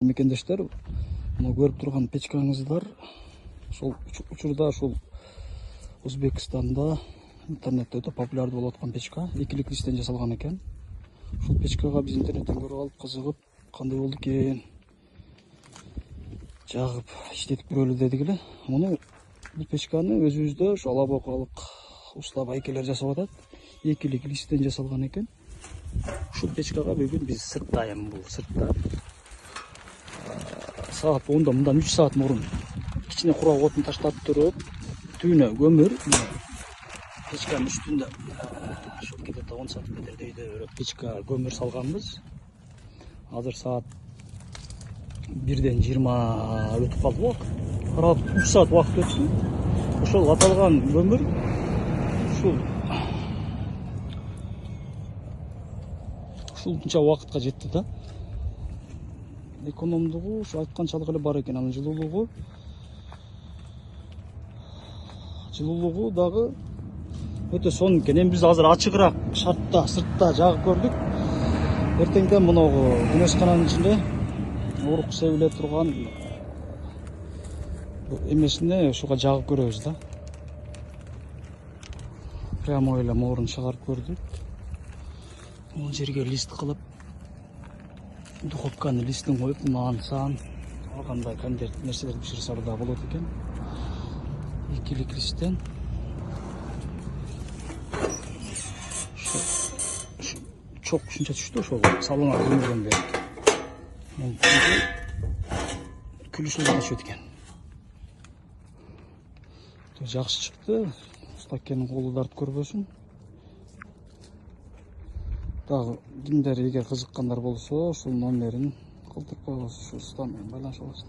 Мекендештер, мына көрүп турган печкаңыздар ошол учурда ушул Өзбекстанда интернетте өтө популярдуу болуп аткан печка, экилик листтен жасалган экен. Ушул печкага биз интернеттен көрүп алып кызыгып, кандай болду экен, жагып иштетип көрөлү дедик эле. Муну бул печканы өзүбүздө ошо алабокалык уста байкелер жасап атат. Экилик листтен жасалган экен. Ушул печкага бүгүн биз сыртта, эми бул сыртта саат 10-да мындан 3 саат мурун кичине курак отун таштап туруп, түбүнө көмүр печканын үстүндө ошол где-то 10 сантиметрдей печка көмүр салганбыз. Азыр саат 1-ден 20 өтүп калды. Карап 3 саат убакыт өттү. Ошол аталган көмүр ушунча убакытка жетти да. Экономдугу ушу айтканчалык эле бар экен. Анын жылуулугу дагы өтө сонун экен. Эми биз азыр ачыгыраак шартта сыртта жагып көрдүк. Эртеңден муногу күнөскананын ичинде урук себиле турган эмесине ушуга жагып көрөбүз да. Прямо эле моорун чыгарып көрдүк. Бул жерге лист кылып, духовканы листин коюп, нан, сан, ар кандай конверт нерселерди биширсе да болот экен. Экилик листтен чок ушунча түштү, ошол салына көмүлгөн бери. Күлүшүп чыгып экен. Жакшы чыкты. Стакенин колу дарт көрбөсүн. Дагы кимдер эгер кызыккандар болсо, ушул номерин калтырып коебуз, ушу уста менен байланыша аласыздар.